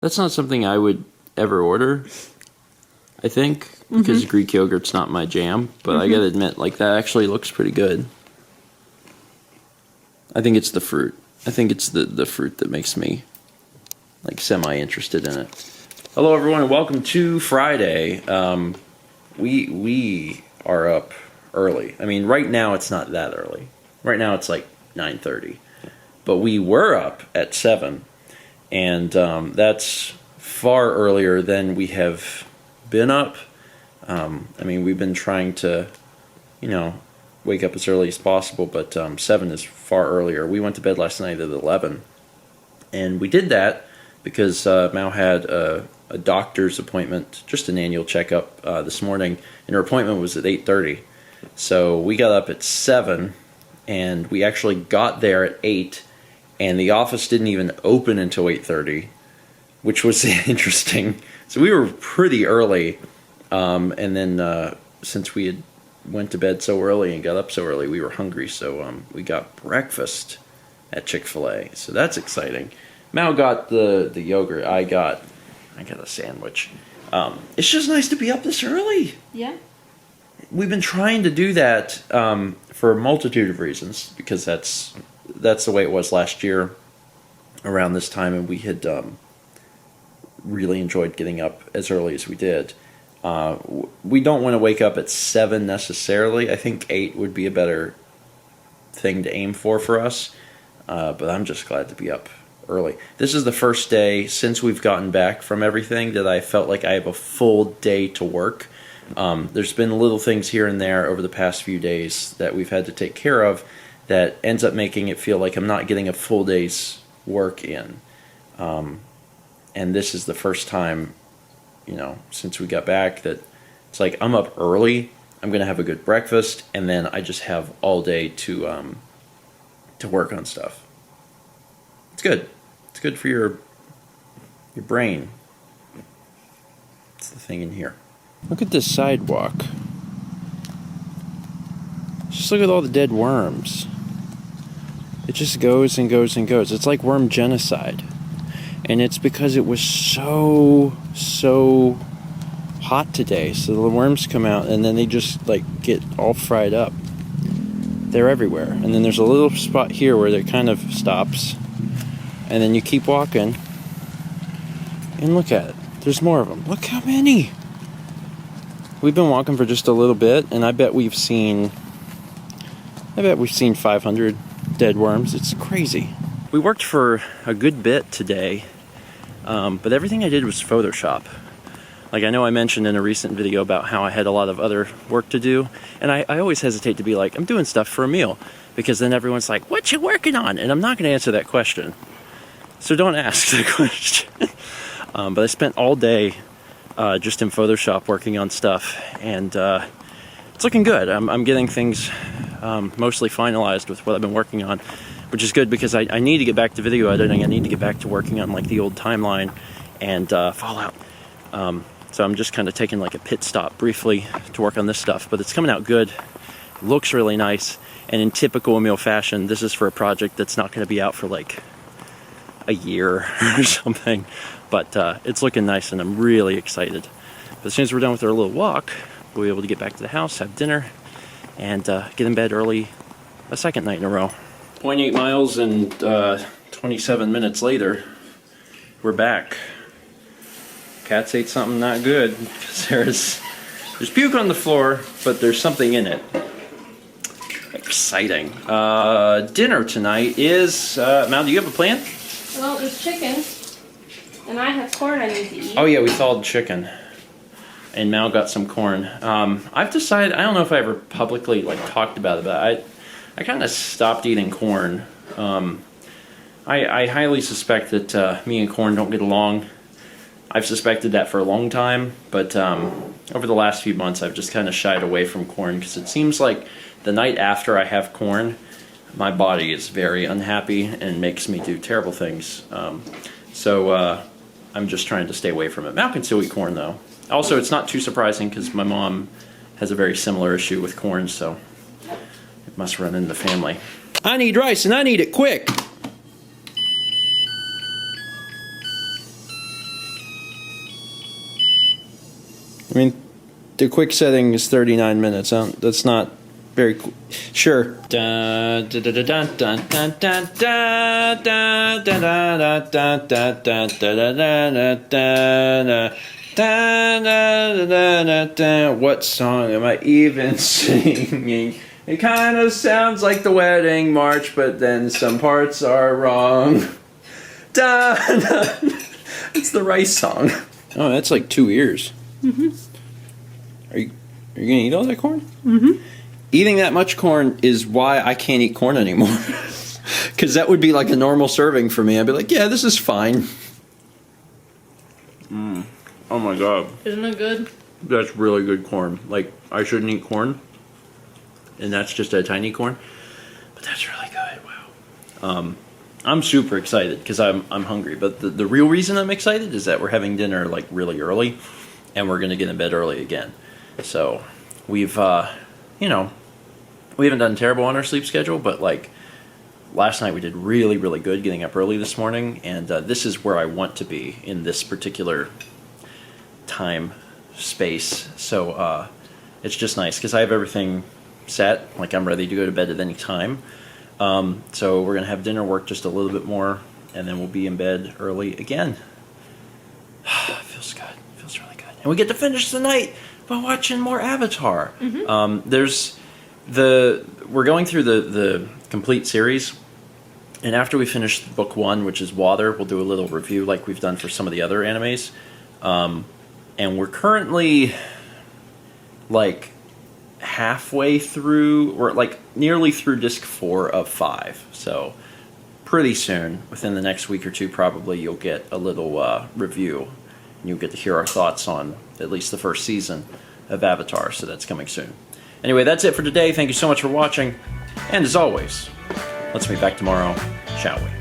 That's not something I would ever order, I think, because Greek yogurt's not my jam. But I gotta admit, like, that actually looks pretty good. I think it's the fruit. I think it's the fruit that makes me, like, semi-interested in it. Hello, everyone, and welcome to Friday. We are up early. I mean, right now it's not that early. Right now it's like 9:30. But we were up at 7. And that's far earlier than we have been up. I mean, we've been trying to, wake up as early as possible, but 7 is far earlier. We went to bed last night at 11. And we did that because Mao had a doctor's appointment, just an annual checkup this morning, and her appointment was at 8:30. So we got up at 7, and we actually got there at 8. And the office didn't even open until 8:30, which was interesting. So we were pretty early. And then since we had went to bed so early and got up so early, we were hungry. So we got breakfast at Chick-Fil-A. So that's exciting. Mao got the yogurt. I got a sandwich. It's just nice to be up this early. Yeah. We've been trying to do that for a multitude of reasons, because that's the way it was last year around this time, and we had really enjoyed getting up as early as we did. We don't want to wake up at 7 necessarily. I think 8 would be a better thing to aim for us, but I'm just glad to be up early. This is the first day since we've gotten back from everything that I felt like I have a full day to work. There's been little things here and there over the past few days that we've had to take care of that ends up making it feel like I'm not getting a full day's work in. And this is the first time, since we got back, that it's like I'm up early, I'm going to have a good breakfast, and then I just have all day to work on stuff. It's good. It's good for your brain. It's the thing in here. Look at this sidewalk. Just look at all the dead worms. It just goes and goes and goes. It's like worm genocide. And it's because it was so hot today. So the worms come out and then they just get all fried up. They're everywhere. And then there's a little spot here where it kind of stops. And then you keep walking. And look at it. There's more of them. Look how many. We've been walking for just a little bit, and I bet we've seen 500 dead worms. It's crazy. We worked for a good bit today, but everything I did was Photoshop. Like, I know I mentioned in a recent video about how I had a lot of other work to do, and I always hesitate to be like, I'm doing stuff for a meal, because then everyone's like, what you working on? And I'm not going to answer that question. So don't ask the question. But I spent all day just in Photoshop working on stuff, and it's looking good. I'm getting things mostly finalized with what I've been working on, which is good because I need to get back to video editing. I need to get back to working on the old timeline and Fallout. So I'm just kind of taking a pit stop briefly to work on this stuff, but it's coming out good. It looks really nice, and in typical Emil fashion, this is for a project that's not going to be out for a year or something, but it's looking nice, and I'm really excited. But as soon as we're done with our little walk, we'll be able to get back to the house, have dinner, and get in bed early a second night in a row. 0.8 miles and 27 minutes later, we're back. Cats ate something not good. There's puke on the floor, but there's something in it. Exciting. Dinner tonight is... Mal, do you have a plan? Well, there's chicken, and I have corn I need to eat. Oh yeah, we thawed chicken. And Mal got some corn. I've decided, I don't know if I ever publicly talked about it, but I kind of stopped eating corn. I highly suspect that me and corn don't get along. I've suspected that for a long time, but over the last few months I've just kind of shied away from corn, because it seems like the night after I have corn, my body is very unhappy and makes me do terrible things. So I'm just trying to stay away from it. Mal can still eat corn, though. Also, it's not too surprising because my mom has a very similar issue with corn, so it must run in the family. I need rice, and I need it quick! I mean, the quick setting is 39 minutes. That's not very cool. Sure. What song am I even singing? It kind of sounds like the wedding march, but then some parts are wrong. It's the rice song. Oh, that's like 2 ears. Mm-hmm. Are you gonna eat all that corn? Mm-hmm. Eating that much corn is why I can't eat corn anymore. Because that would be like a normal serving for me. I'd be like, yeah, this is fine. Oh my god. Isn't it good? That's really good corn. Like, I shouldn't eat corn. And that's just a tiny corn. But that's really good. Wow. I'm super excited because I'm hungry. But the real reason I'm excited is that we're having dinner like really early. And we're going to get in bed early again. So we've, we haven't done terrible on our sleep schedule. But like last night we did really, really good getting up early this morning. And this is where I want to be in this particular time space. So it's just nice because I have everything set. Like I'm ready to go to bed at any time. So we're going to have dinner, work just a little bit more, and then we'll be in bed early again. Feels good. Feels really good. And we get to finish the night by watching more Avatar. Mm-hmm. We're going through the complete series, and after we finish book 1, which is Water, we'll do a little review like we've done for some of the other animes. And we're currently like halfway through, or like nearly through disc 4 of 5. So pretty soon, within the next week or two, probably you'll get a little review. And you'll get to hear our thoughts on at least the first season of Avatar. So that's coming soon. Anyway, that's it for today. Thank you so much for watching. And as always, let's meet back tomorrow, shall we?